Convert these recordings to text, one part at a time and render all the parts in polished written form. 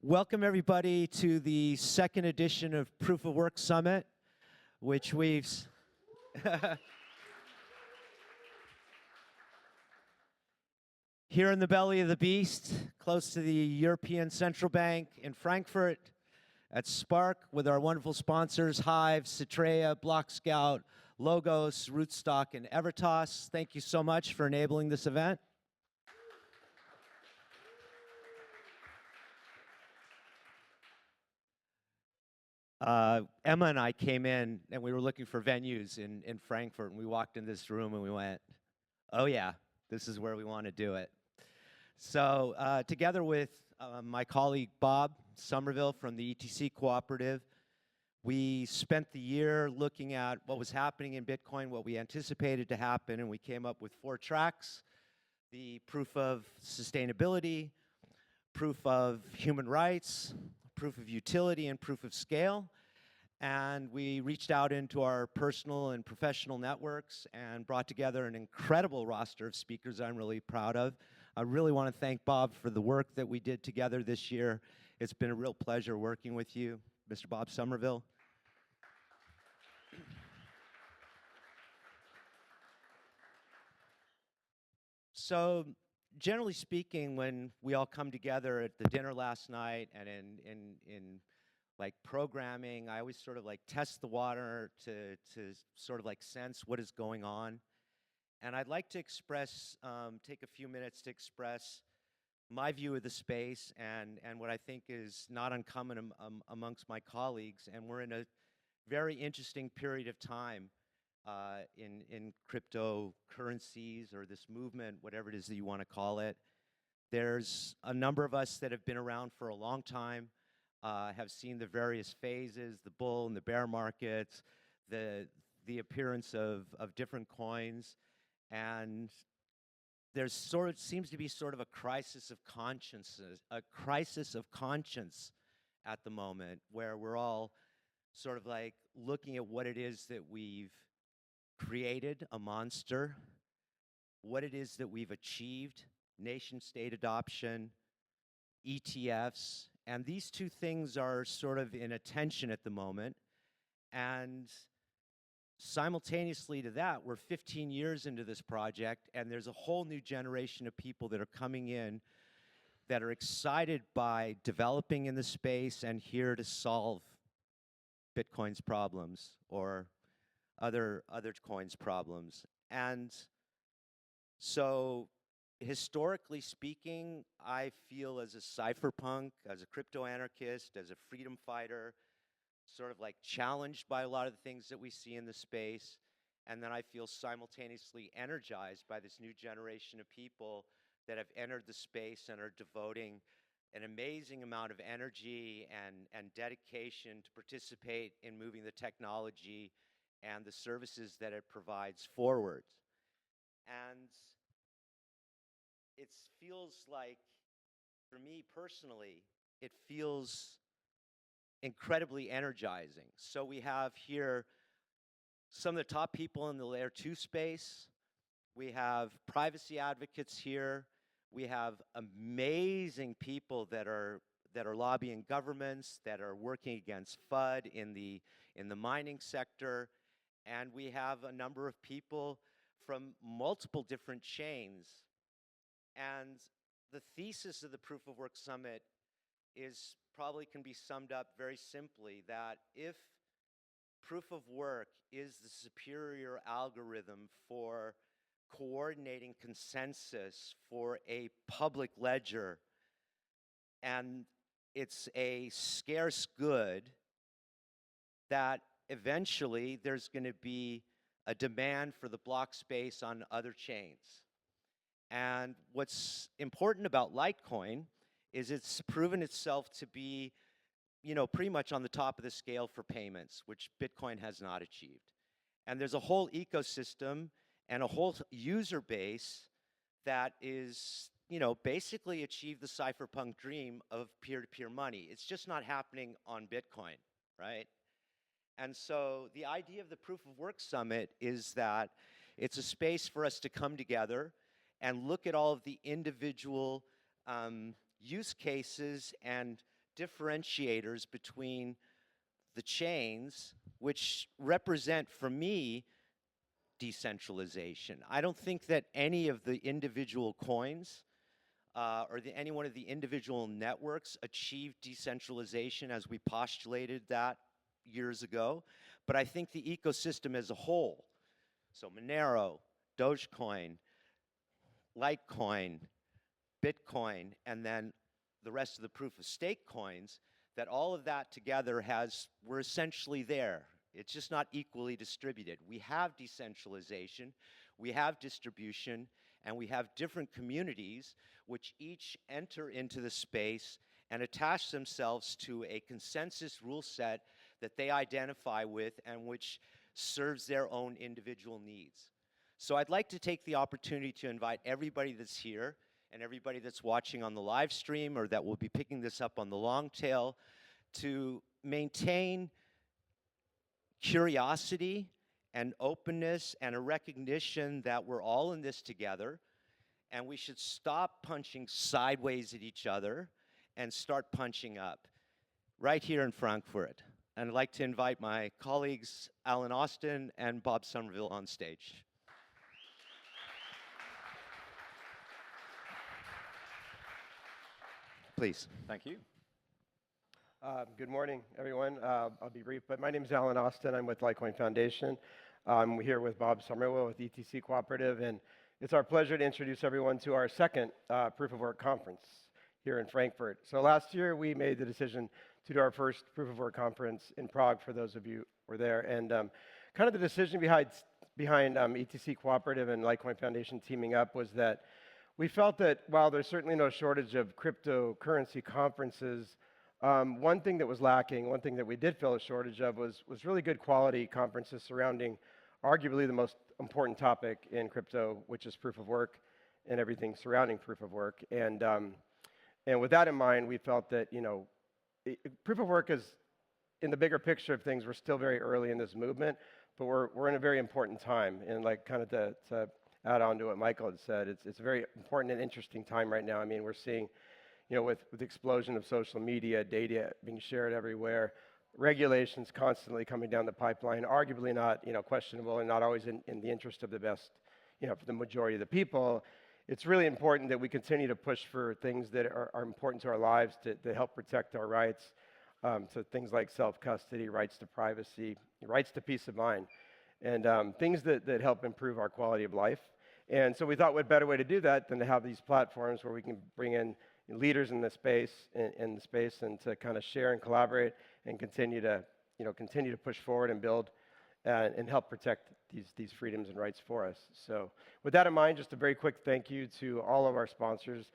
Welcome everybody to the second edition of Proof of Work Summit, which we've here in the belly of the beast, close to the European Central Bank in Frankfurt, at Spark, with our wonderful sponsors, Hive, Citrea, BlockScout, Logos, Rootstock, and Evertas. Thank you so much for enabling this event. Emma and I came in and we were looking for venues in Frankfurt, and we walked in this room and we went, oh yeah, this is where we want to do it. So together with my colleague Bob Summerwill from the ETC Cooperative, we spent the year looking at what was happening in Bitcoin, what we anticipated to happen, and we came up with 4 tracks: the proof of sustainability, proof of human rights, proof of utility, and proof of scale. And we reached out into our personal and professional networks and brought together an incredible roster of speakers I'm really proud of. I really want to thank Bob for the work that we did together this year. It's been a real pleasure working with you, Mr. Bob Summerwill. So, generally speaking, when we all come together at the dinner last night and in like programming, I always sort of like test the water to sort of like sense what is going on. And I'd like to express, take a few minutes to express my view of the space and what I think is not uncommon amongst my colleagues. And we're in a very interesting period of time in cryptocurrencies, or this movement, whatever it is that you want to call it. There's a number of us that have been around for a long time, have seen the various phases, the bull and the bear markets, the appearance of different coins, and there's seems to be sort of a crisis of conscience at the moment, where we're all sort of like looking at what it is that we've created, a monster, what it is that we've achieved, nation-state adoption, ETFs, and these two things are sort of in a tension at the moment. And simultaneously to that, we're 15 years into this project, and there's a whole new generation of people that are coming in that are excited by developing in the space and here to solve Bitcoin's problems or other coins' problems. And so, historically speaking, I feel as a cypherpunk, as a crypto-anarchist, as a freedom fighter, sort of like challenged by a lot of the things that we see in the space, and then I feel simultaneously energized by this new generation of people that have entered the space and are devoting an amazing amount of energy and dedication to participate in moving the technology and the services that it provides forward. And it feels like, for me personally, it feels incredibly energizing. So we have here some of the top people in the layer 2 space. We have privacy advocates here. We have amazing people that are lobbying governments, that are working against FUD in the mining sector. And we have a number of people from multiple different chains. And the thesis of the Proof of Work Summit probably can be summed up very simply, that if proof of work is the superior algorithm for coordinating consensus for a public ledger, and it's a scarce good, that eventually there's going to be a demand for the block space on other chains. And what's important about Litecoin is it's proven itself to be, pretty much on the top of the scale for payments, which Bitcoin has not achieved. And there's a whole ecosystem and a whole user base that is, basically achieved the cypherpunk dream of peer-to-peer money. It's just not happening on Bitcoin, right? And so the idea of the Proof of Work Summit is that it's a space for us to come together and look at all of the individual use cases and differentiators between the chains, which represent, for me, decentralization. I don't think that any of the individual coins or any one of the individual networks achieved decentralization as we postulated that years ago, but I think the ecosystem as a whole, so Monero, Dogecoin, Litecoin, Bitcoin, and then the rest of the proof of stake coins, that all of that together we're essentially there. It's just not equally distributed. We have decentralization, we have distribution, and we have different communities which each enter into the space and attach themselves to a consensus rule set that they identify with and which serves their own individual needs. So I'd like to take the opportunity to invite everybody that's here and everybody that's watching on the live stream or that will be picking this up on the long tail to maintain curiosity and openness and a recognition that we're all in this together, and we should stop punching sideways at each other and start punching up right here in Frankfurt. And I'd like to invite my colleagues Alan Austin and Bob Summerwill on stage. Please. Thank you. Good morning, everyone. I'll be brief, but my name is Alan Austin. I'm with Litecoin Foundation. I'm here with Bob Summerwill with ETC Cooperative, and it's our pleasure to introduce everyone to our second Proof of Work conference here in Frankfurt. So last year, we made the decision to do our first Proof of Work conference in Prague, for those of you who were there. And kind of the decision behind ETC Cooperative and Litecoin Foundation teaming up was that we felt that while there's certainly no shortage of cryptocurrency conferences, one thing that was lacking, one thing that we did feel a shortage of was really good quality conferences surrounding arguably the most important topic in crypto, which is proof of work and everything surrounding proof of work. And with that in mind, we felt that, proof of work is, in the bigger picture of things, we're still very early in this movement, but we're in a very important time. And like kind of to add on to what Michael had said, it's a very important and interesting time right now. I mean, we're seeing, with the explosion of social media, data being shared everywhere, regulations constantly coming down the pipeline, arguably not, questionable and not always in the interest of the best, for the majority of the people. It's really important that we continue to push for things that are important to our lives to help protect our rights. So things like self-custody, rights to privacy, rights to peace of mind, and things that help improve our quality of life. And so we thought what better way to do that than to have these platforms where we can bring in leaders in the space, and to kind of share and collaborate and continue to push forward and build and help protect these freedoms and rights for us. So with that in mind, just a very quick thank you to all of our sponsors,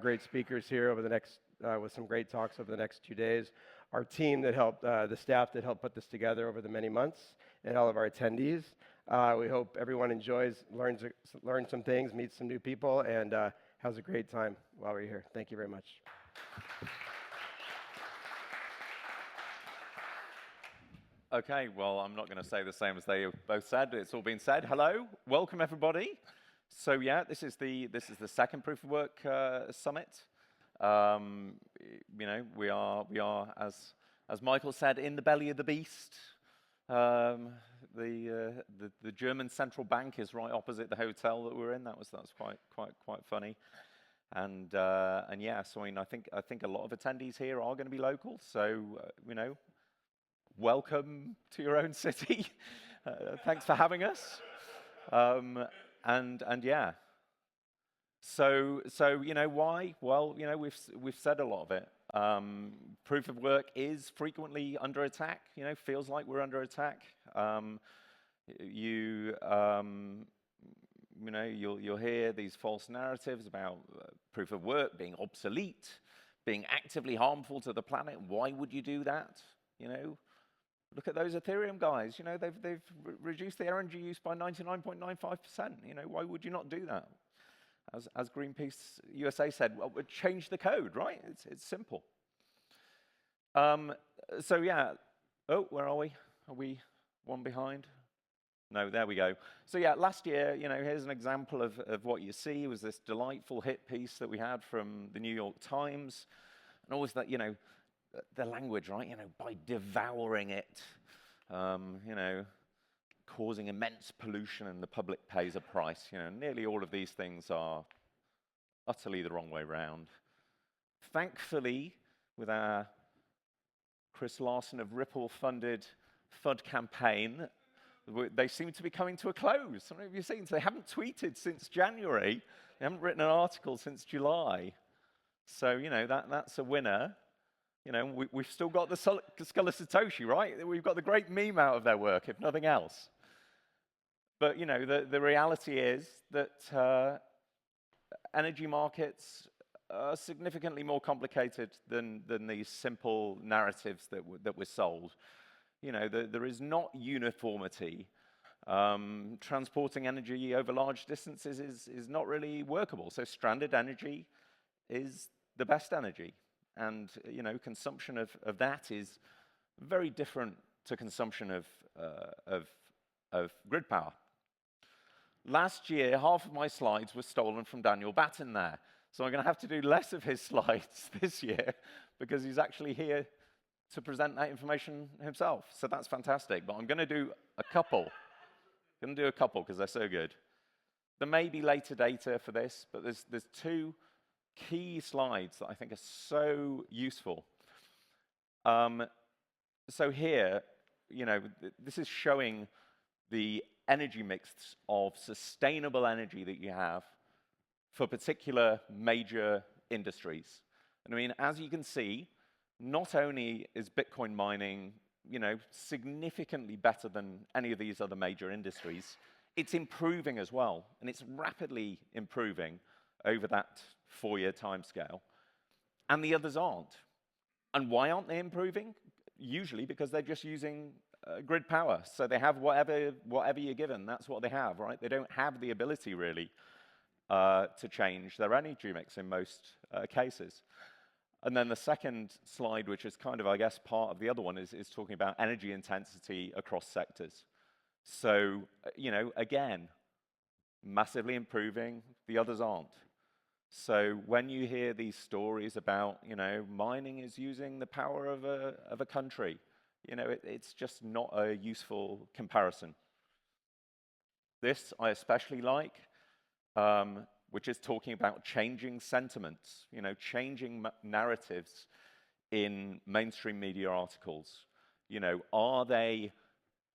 great speakers here over the next, with some great talks over the next 2 days, our team that helped, the staff that helped put this together over the many months, and all of our attendees. We hope everyone enjoys, learns some things, meets some new people, and has a great time while we're here. Thank you very much. Okay, well, I'm not going to say the same as they both said. It's all been said. Hello, welcome everybody. So yeah, this is the second Proof of Work summit. We are as Michael said, in the belly of the beast. The German central bank is right opposite the hotel that we're in. That's quite funny. And yeah, so I think a lot of attendees here are going to be local. So welcome to your own city. Thanks for having us. And yeah. So why? Well, we've said a lot of it. Proof of work is frequently under attack. Feels like we're under attack. You'll hear these false narratives about proof of work being obsolete, being actively harmful to the planet. Why would you do that? Look at those Ethereum guys. They've reduced their energy use by 99.95%. Why would you not do that? As Greenpeace USA said, well, we'd change the code, right? It's simple. So yeah. Oh, where are we? Are we one behind? No, there we go. So yeah, last year, here's an example of what you see. It was this delightful hit piece that we had from the New York Times. And always that, the language, right? By devouring it, causing immense pollution and the public pays a price. Nearly all of these things are utterly the wrong way round. Thankfully, with our Chris Larson of Ripple-funded FUD campaign, they seem to be coming to a close. Some of you have seen, so they haven't tweeted since January. They haven't written an article since July. So, that's a winner. We've still got the Skull of Satoshi, right? We've got the great meme out of their work, if nothing else. But, the reality is that energy markets are significantly more complicated than these simple narratives that we're sold. There is not uniformity. Transporting energy over large distances is not really workable. So stranded energy is the best energy. And, consumption of that is very different to consumption of grid power. Last year, half of my slides were stolen from Daniel Batten there. So I'm going to have to do less of his slides this year because he's actually here to present that information himself. So that's fantastic. But I'm going to do a couple. I'm going to do a couple because they're so good. There may be later data for this, but there's two key slides that I think are so useful. So here, this is showing the energy mix of sustainable energy that you have for particular major industries. And I mean, as you can see, not only is Bitcoin mining, significantly better than any of these other major industries, it's improving as well, and it's rapidly improving over that 4-year timescale, and the others aren't. And why aren't they improving? Usually because they're just using grid power, so they have whatever you're given, that's what they have, right? They don't have the ability, really, to change their energy mix in most cases. And then the second slide, which is kind of, I guess, part of the other one, is talking about energy intensity across sectors. So, again, massively improving, the others aren't. So when you hear these stories about, mining is using the power of a country, it's just not a useful comparison. This I especially like, which is talking about changing sentiments, changing narratives in mainstream media articles. Are they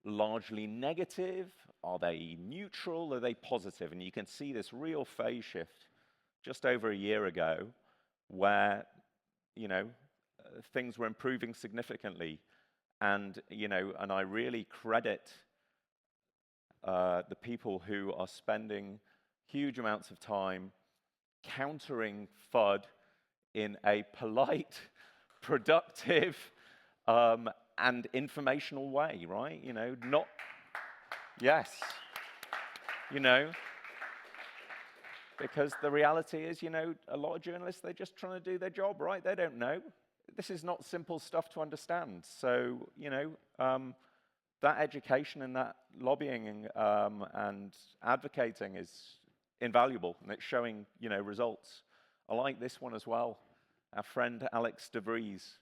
largely negative? Are they neutral? Are they positive? And you can see this real phase shift just over a year ago where, things were improving significantly. And, and I really credit the people who are spending huge amounts of time countering FUD in a polite, productive, and informational way, right? Not, yes, because the reality is, a lot of journalists, they're just trying to do their job, right? They don't know. This is not simple stuff to understand. So, that education and that lobbying and advocating is invaluable, and it's showing, results. I like this one as well. Our friend Alex de Vries,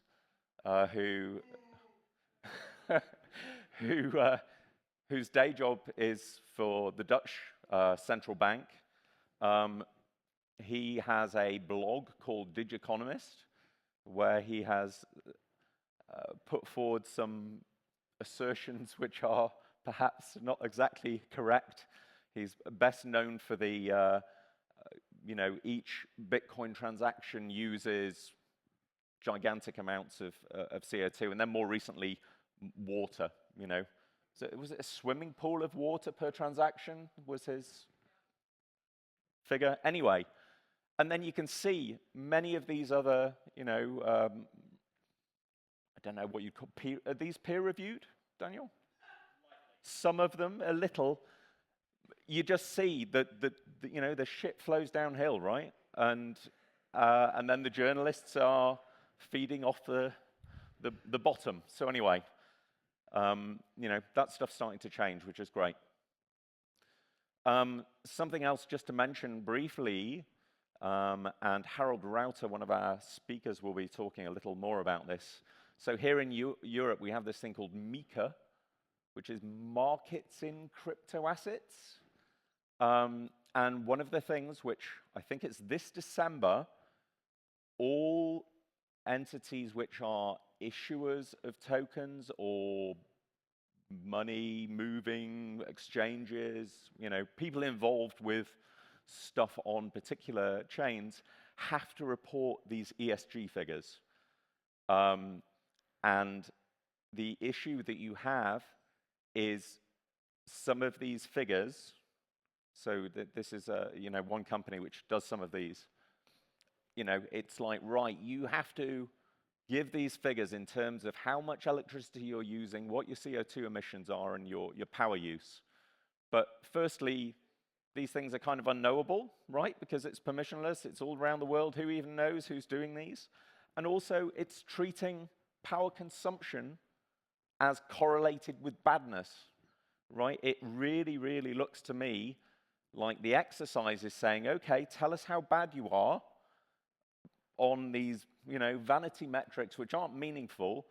whose day job is for the Dutch central bank. He has a blog called Digiconomist, where he has put forward some assertions which are perhaps not exactly correct. He's best known for the, each Bitcoin transaction uses gigantic amounts of CO2, and then more recently, water, So was it a swimming pool of water per transaction was his figure? Anyway, and then you can see many of these other, I don't know what you call, are these peer-reviewed, Daniel? Some of them, a little. You just see that the shit flows downhill, right? And then the journalists are feeding off the bottom. So anyway, that stuff's starting to change, which is great. Something else just to mention briefly, And Harold Rauter, one of our speakers, will be talking a little more about this. So here in Europe, we have this thing called MiCA, which is Markets in Crypto Assets. And one of the things which I think it's this December, all entities which are issuers of tokens or money moving exchanges, people involved with stuff on particular chains have to report these ESG figures. And the issue that you have is some of these figures. So this is one company which does some of these. It's like, right, you have to give these figures in terms of how much electricity you're using, what your CO2 emissions are, and your power use. But firstly, these things are kind of unknowable, right? Because it's permissionless, it's all around the world. Who even knows who's doing these? And also, it's treating power consumption as correlated with badness, right? It really, really looks to me like the exercise is saying, okay, tell us how bad you are on these, vanity metrics which aren't meaningful,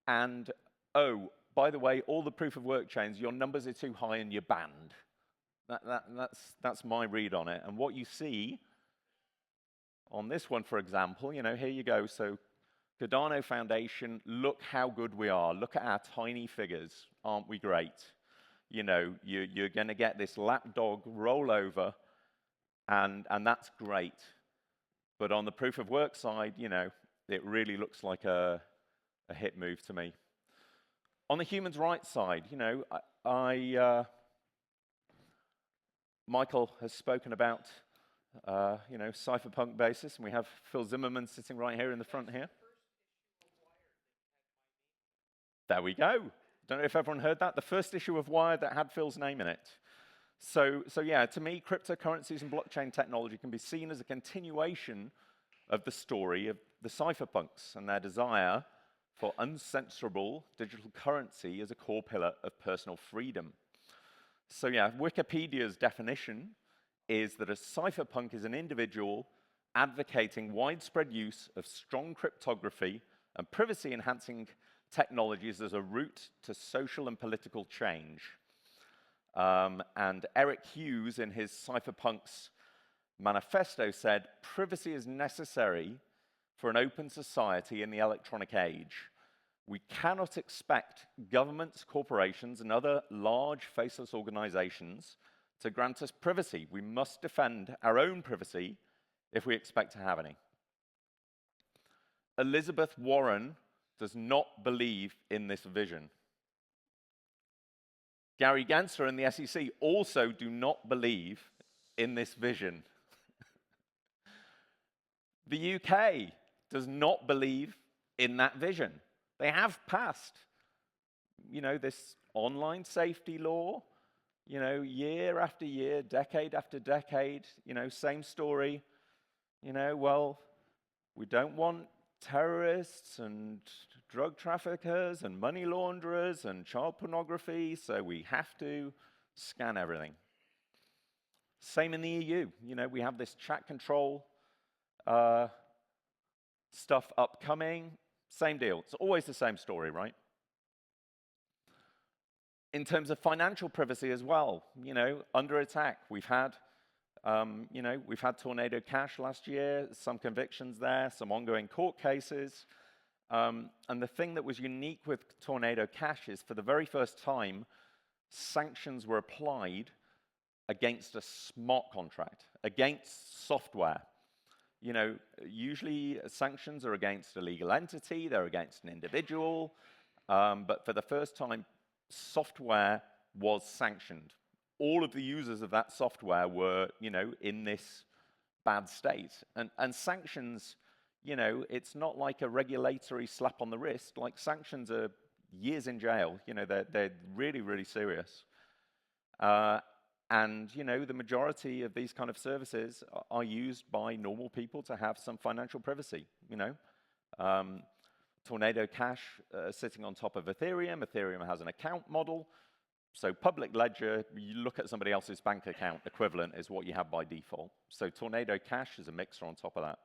and, oh, by the way, all the proof of work chains, your numbers are too high and you're banned. That's my read on it. And what you see on this one, for example, here you go. So Cardano Foundation, look how good we are. Look at our tiny figures. Aren't we great? You're going to get this lapdog rollover, and that's great. But on the proof of work side, it really looks like a hit move to me. On the human rights side, Michael has spoken about, Cypherpunk basis, and we have Phil Zimmerman sitting right here in the front here. There we go. Don't know if everyone heard that. The first issue of Wired that had Phil's name in it. So yeah, to me, cryptocurrencies and blockchain technology can be seen as a continuation of the story of the cypherpunks and their desire for uncensorable digital currency as a core pillar of personal freedom. So yeah, Wikipedia's definition is that a cypherpunk is an individual advocating widespread use of strong cryptography and privacy-enhancing technologies as a route to social and political change. And Eric Hughes, in his Cypherpunks manifesto, said, privacy is necessary for an open society in the electronic age. We cannot expect governments, corporations, and other large faceless organizations to grant us privacy. We must defend our own privacy if we expect to have any. Elizabeth Warren does not believe in this vision. Gary Gensler and the SEC also do not believe in this vision. The UK does not believe in that vision. They have passed, this online safety law, year after year, decade after decade, same story. Well, we don't want terrorists and drug traffickers and money launderers and child pornography, so we have to scan everything. Same in the EU. We have this chat control stuff upcoming. Same deal. It's always the same story, right? In terms of financial privacy as well, under attack. We've had Tornado Cash last year, some convictions there, some ongoing court cases. And the thing that was unique with Tornado Cash is, for the very first time, sanctions were applied against a smart contract, against software. Usually sanctions are against a legal entity, they're against an individual, but for the first time, software was sanctioned. All of the users of that software were, in this bad state. And sanctions, it's not like a regulatory slap on the wrist. Like, sanctions are years in jail. They're really, really serious. And, the majority of these kind of services are used by normal people to have some financial privacy, Tornado Cash sitting on top of Ethereum. Ethereum has an account model. So public ledger, you look at somebody else's bank account equivalent is what you have by default. So Tornado Cash is a mixer on top of that.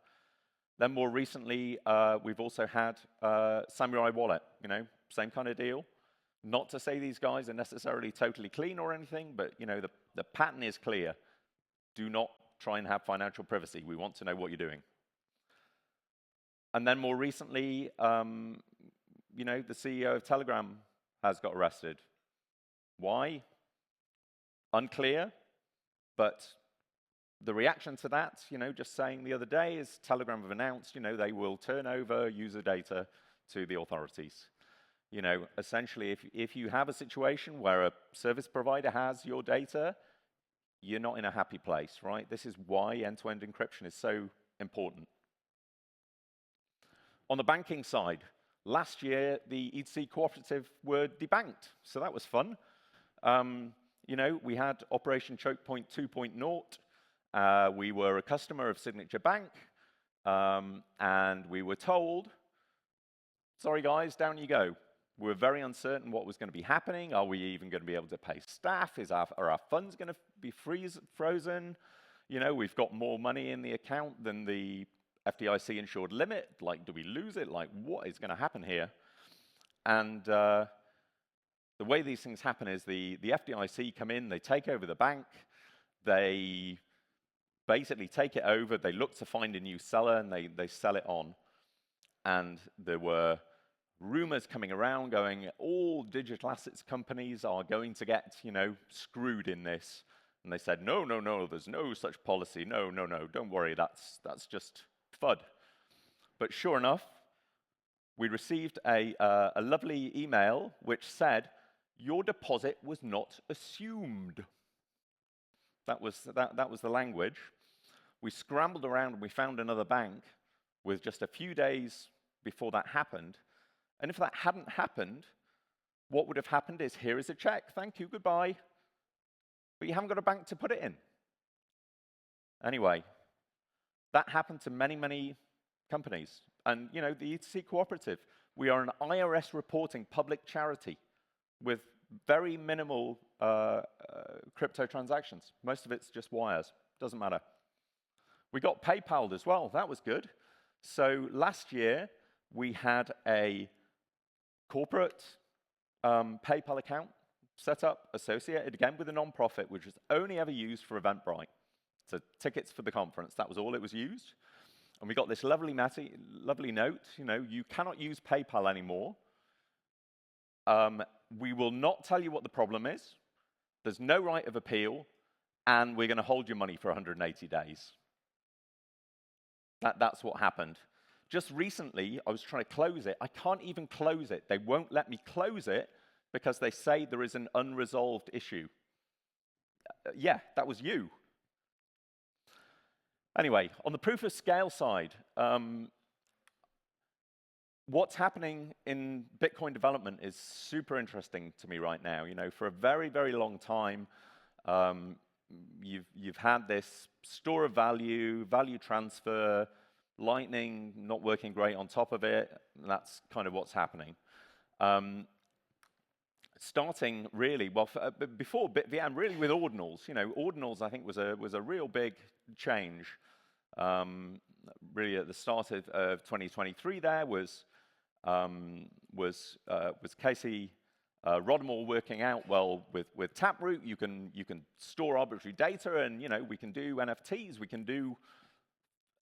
Then more recently, we've also had Samurai Wallet, same kind of deal. Not to say these guys are necessarily totally clean or anything, but the pattern is clear. Do not try and have financial privacy. We want to know what you're doing. And then more recently, the CEO of Telegram has got arrested. Why? Unclear, but the reaction to that, just saying the other day is Telegram have announced, they will turn over user data to the authorities. Essentially, if you have a situation where a service provider has your data, you're not in a happy place, right? This is why end-to-end encryption is so important. On the banking side, last year, the ETC Cooperative were debanked, so that was fun. We had Operation Choke Point 2.0. We were a customer of Signature Bank, and we were told, sorry guys, down you go. We were very uncertain what was going to be happening. Are we even going to be able to pay staff? Are our funds going to be frozen? We've got more money in the account than the FDIC insured limit. Like, do we lose it? Like, what is going to happen here? And the way these things happen is the FDIC come in, they take over the bank, they basically take it over, they look to find a new seller, and they sell it on. And there were rumors coming around going, all digital assets companies are going to get, screwed in this. And they said, no, there's no such policy. No, don't worry, that's just FUD. But sure enough, we received a lovely email which said, your deposit was not assumed. That was the language. We scrambled around and we found another bank with just a few days before that happened. And if that hadn't happened, what would have happened is, here is a check, thank you, goodbye. But you haven't got a bank to put it in. Anyway, that happened to many, many companies. And, the ETC Cooperative, we are an IRS reporting public charity with very minimal crypto transactions. Most of it's just wires, doesn't matter. We got PayPal as well, that was good. So last year, we had a corporate PayPal account set up, associated again with a non-profit, which was only ever used for Eventbrite. So tickets for the conference, that was all it was used. And we got this lovely note, you cannot use PayPal anymore. We will not tell you what the problem is. There's no right of appeal, and we're going to hold your money for 180 days. That's what happened. Just recently, I was trying to close it. I can't even close it. They won't let me close it because they say there is an unresolved issue. Yeah, that was you. Anyway, on the proof of scale side, what's happening in Bitcoin development is super interesting to me right now. For a very, very long time, you've had this store of value, value transfer, Lightning not working great on top of it, and that's kind of what's happening. Starting really, before BitVM, really with ordinals. Ordinals, I think, was a real big change. Really at the start of 2023 there was Casey Rodmore working out, well, with Taproot, you can store arbitrary data, and we can do NFTs, we can do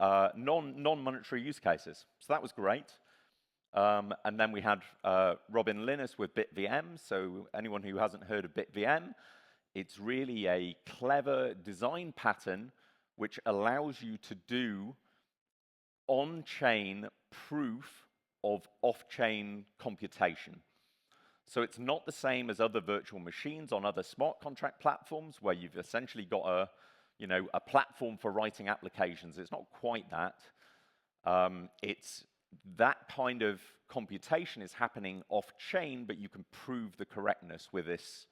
non-monetary use cases. So that was great. And then we had Robin Linus with BitVM. So anyone who hasn't heard of BitVM, it's really a clever design pattern which allows you to do on-chain proof of off-chain computation. So it's not the same as other virtual machines on other smart contract platforms where you've essentially got a platform for writing applications. It's not quite that. It's that kind of computation is happening off-chain, but you can prove the correctness with this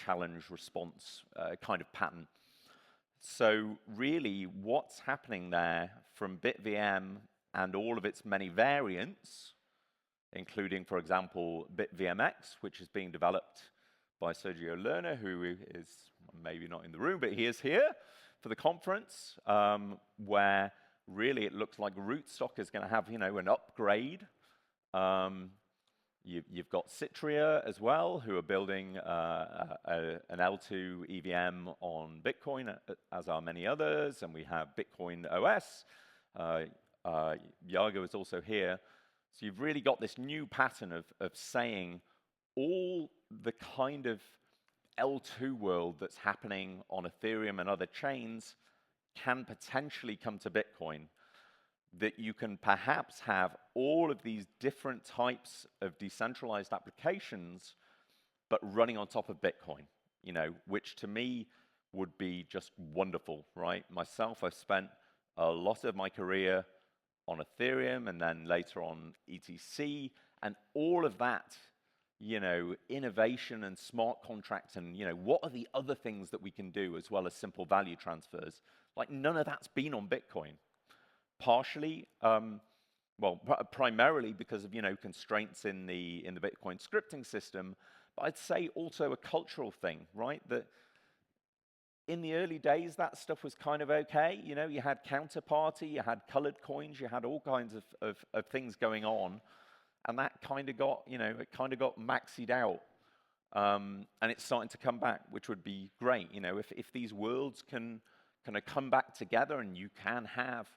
challenge-response kind of pattern. So really, what's happening there from BitVM and all of its many variants, including, for example, BitVMX, which is being developed by Sergio Lerner, who is maybe not in the room, but he is here for the conference, where really it looks like Rootstock is going to have, an upgrade. You've got Citria as well, who are building an L2 EVM on Bitcoin, as are many others, and we have Bitcoin OS. Yago is also here. So you've really got this new pattern of saying all the kind of L2 world that's happening on Ethereum and other chains can potentially come to Bitcoin. That you can perhaps have all of these different types of decentralized applications, but running on top of Bitcoin, which to me would be just wonderful, right? Myself, I've spent a lot of my career on Ethereum and then later on ETC, and all of that, innovation and smart contracts and, what are the other things that we can do as well as simple value transfers? Like none of that's been on Bitcoin. Partially, primarily because of, constraints in the Bitcoin scripting system, but I'd say also a cultural thing, right? That in the early days, that stuff was kind of okay. You had Counterparty, you had colored coins, you had all kinds of things going on. And that kind of got, got maxied out. And it's starting to come back, which would be great. If these worlds can kind of come back together and you can have,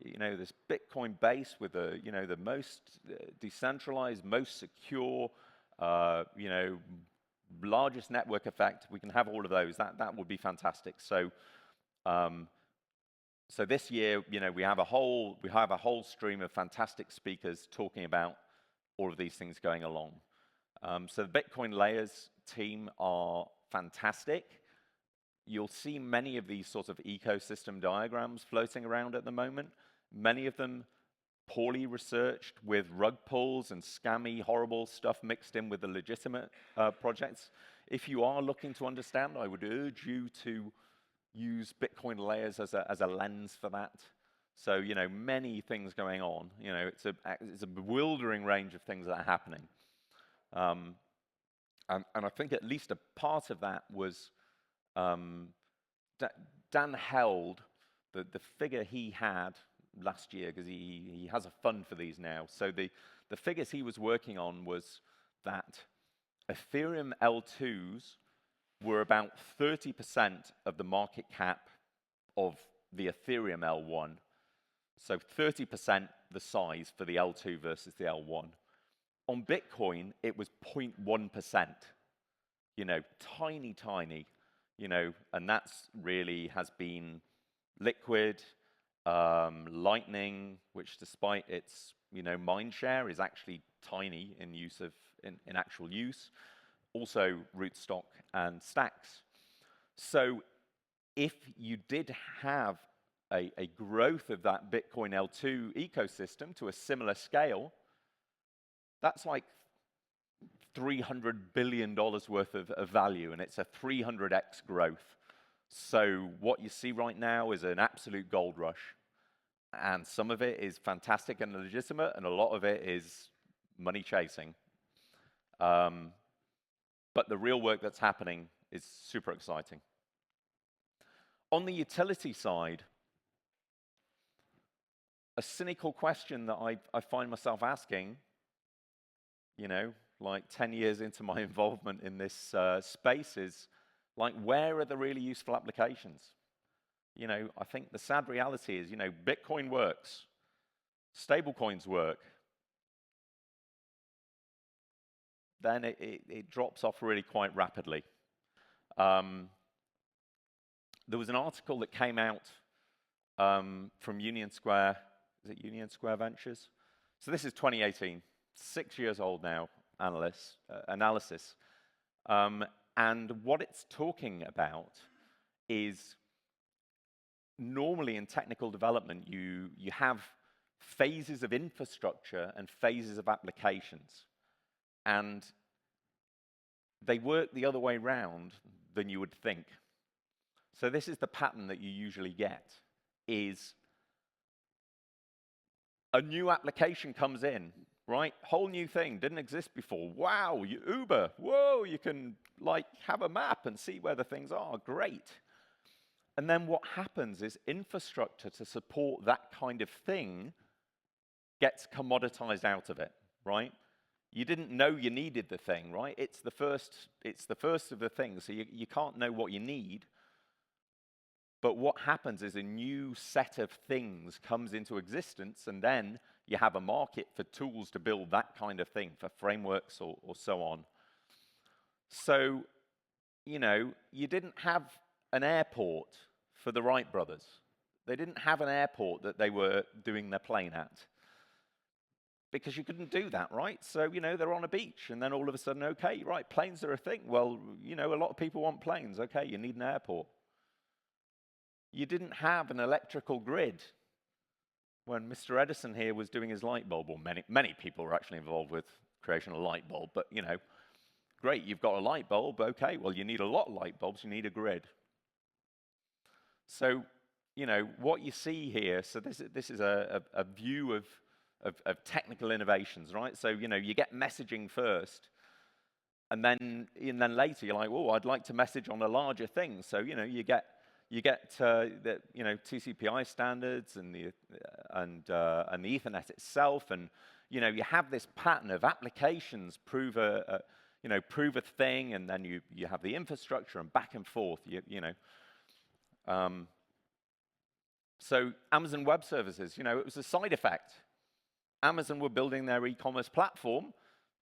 this Bitcoin base with the, the most decentralized, most secure, largest network effect, we can have all of those. That would be fantastic. So, so this year, we have a whole stream of fantastic speakers talking about all of these things going along. So the Bitcoin Layers team are fantastic. You'll see many of these sorts of ecosystem diagrams floating around at the moment. Many of them poorly researched with rug pulls and scammy, horrible stuff mixed in with the legitimate projects. If you are looking to understand, I would urge you to use Bitcoin Layers as a lens for that. So, many things going on. It's a bewildering range of things that are happening. And I think at least a part of that was Dan held the figure he had last year, because he has a fund for these now. So the figures he was working on was that Ethereum L2s were about 30% of the market cap of the Ethereum L1. So 30% the size for the L2 versus the L1. On Bitcoin, it was 0.1%. Tiny, and that's really has been Liquid, Lightning, which despite its, mind share is actually tiny in use in actual use. Also Rootstock and Stacks. So if you did have a growth of that Bitcoin L2 ecosystem to a similar scale, that's like $300 billion worth of value, and it's a 300x growth. So what you see right now is an absolute gold rush. And some of it is fantastic and legitimate, and a lot of it is money chasing. But the real work that's happening is super exciting. On the utility side, a cynical question that I find myself asking, like 10 years into my involvement in this space is, like, where are the really useful applications? I think the sad reality is, Bitcoin works, stablecoins work, then it drops off really quite rapidly. There was an article that came out from Union Square. Is it Union Square Ventures? So this is 2018, 6 years old now, analysis. And what it's talking about is normally in technical development, you have phases of infrastructure and phases of applications. And they work the other way around than you would think. So this is the pattern that you usually get, is a new application comes in, right? Whole new thing, didn't exist before. Wow, Uber, whoa, you can like have a map and see where the things are, great. And then what happens is infrastructure to support that kind of thing gets commoditized out of it, right? You didn't know you needed the thing, right? It's the first of the things, so you can't know what you need. But what happens is a new set of things comes into existence, and then you have a market for tools to build that kind of thing, for frameworks or so on. So, you know, you didn't have an airport for the Wright brothers. They didn't have an airport that they were doing their plane at, because you couldn't do that, right? So, you know, they're on a beach, and then all of a sudden, okay, right, planes are a thing. Well, you know, a lot of people want planes. Okay, you need an airport. You didn't have an electrical grid when Mr. Edison here was doing his light bulb, or many people were actually involved with creation of a light bulb, but, you know, great, you've got a light bulb, okay, well, you need a lot of light bulbs, you need a grid. So, you know, what you see here, so this is a view of technical innovations, right? So, you know, you get messaging first, and then later you're like, oh, I'd like to message on a larger thing. So, you know, you get the, you know, TCP/IP standards and the Ethernet itself, and, you know, you have this pattern of applications prove a thing, and then you have the infrastructure and back and forth. You know. So Amazon Web Services, you know, it was a side effect. Amazon were building their e-commerce platform,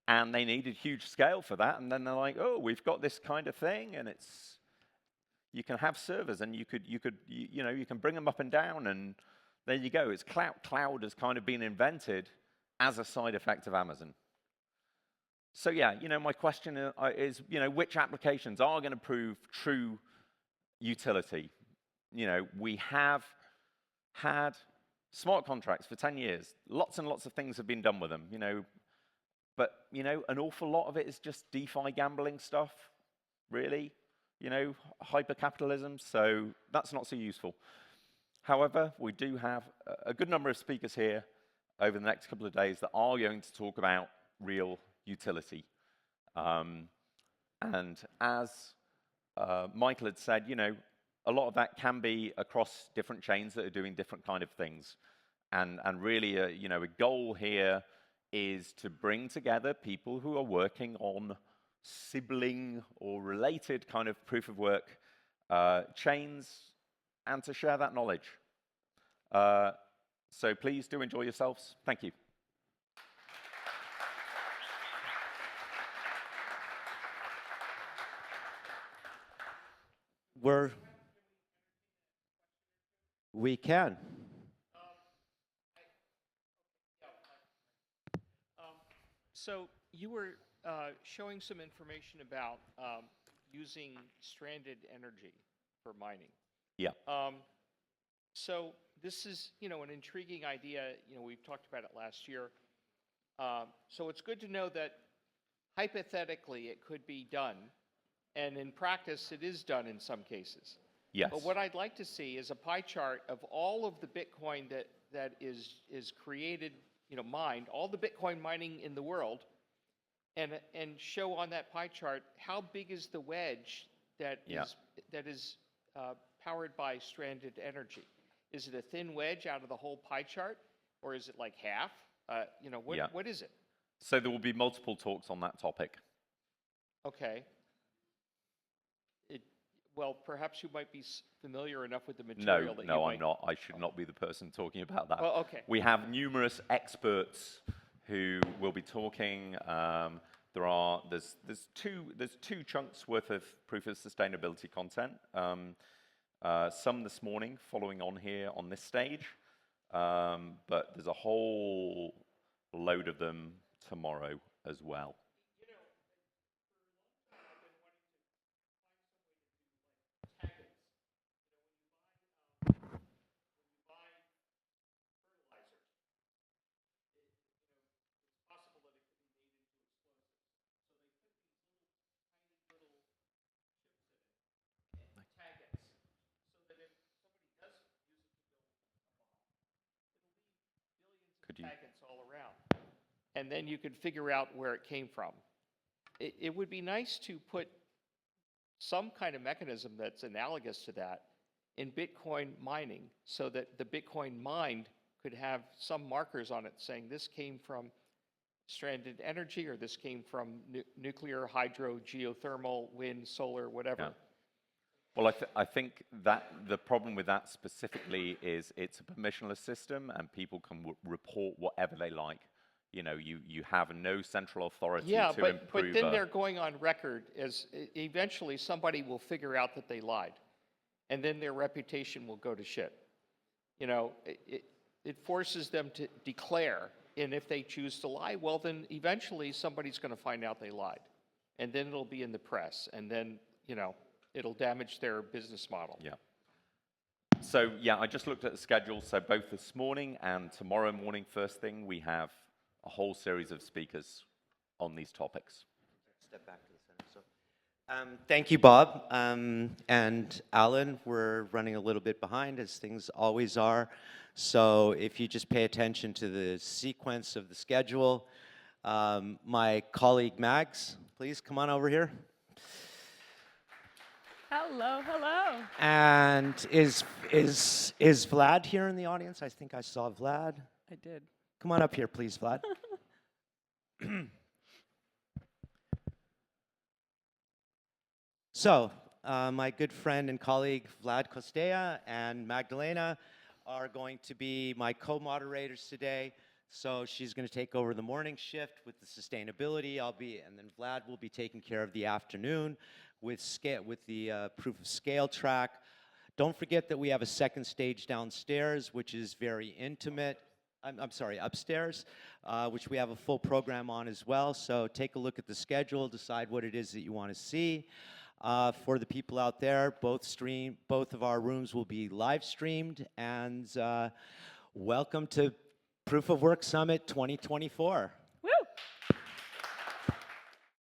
and they needed huge scale for that. And then they're like, oh, we've got this kind of thing, and you can have servers, and you can bring them up and down, and there you go. It's cloud. Cloud has kind of been invented as a side effect of Amazon. So yeah, you know, my question is, you know, which applications are going to prove true utility? You know, we have had smart contracts for 10 years. Lots and lots of things have been done with them, you know. But, you know, an awful lot of it is just DeFi gambling stuff, really. You know, hyper-capitalism, so that's not so useful. However, we do have a good number of speakers here over the next couple of days that are going to talk about real utility. And as Michael had said, you know, a lot of that can be across different chains that are doing different kind of things. And really, you know, a goal here is to bring together people who are working on sibling or related kind of proof of work chains, and to share that knowledge. So please do enjoy yourselves. Thank you. We can. So you were showing some information about using stranded energy for mining. Yeah. So this is, you know, an intriguing idea. You know, we've talked about it last year. So it's good to know that hypothetically it could be done, and in practice it is done in some cases. Yes. But what I'd like to see is a pie chart of all of the Bitcoin that is created, you know, mined, all the Bitcoin mining in the world, and show on that pie chart how big is the wedge that is powered by stranded energy. Is it a thin wedge out of the whole pie chart, or is it like half? You know, what is it? So there will be multiple talks on that topic. Okay. Well, perhaps you might be familiar enough with the material that you might... No, I'm not. I should not be the person talking about that. Well, okay. We have numerous experts who will be talking. There's two chunks worth of proof of sustainability content. Some this morning, following on here on this stage, but there's a whole load of them tomorrow as well. Taggants all around. and then you could figure out where it came from. It would be nice to put some kind of mechanism that's analogous to that in Bitcoin mining, so that the Bitcoin mined could have some markers on it saying this came from stranded energy, or this came from nuclear, hydro, geothermal, wind, solar, whatever. Yeah. Well, I think that the problem with that specifically is it's a permissionless system, and people can report whatever they like. You know, you have no central authority to improve. But then they're going on record as eventually somebody will figure out that they lied, and then their reputation will go to shit. You know, it forces them to declare, and if they choose to lie, well, then eventually somebody's going to find out they lied, and then it'll be in the press, and then, you know, it'll damage their business model. Yeah. So, yeah, I just looked at the schedule. So both this morning and tomorrow morning, first thing, we have a whole series of speakers on these topics. Step back to the center. So, thank you, Bob. And Alan, we're running a little bit behind, as things always are. So if you just pay attention to the sequence of the schedule, my colleague Mags, please come on over here. Hello, hello. And is Vlad here in the audience? I think I saw Vlad. I did. Come on up here, please, Vlad. So, my good friend and colleague Vlad Kostea and Magdalena are going to be my co-moderators today. So she's going to take over the morning shift with the sustainability. And then Vlad will be taking care of the afternoon with the proof of scale track. Don't forget that we have a second stage downstairs, which is very intimate. I'm sorry, upstairs, which we have a full program on as well. So take a look at the schedule, decide what it is that you want to see. For the people out there, both of our rooms will be live streamed, and welcome to Proof of Work Summit 2024.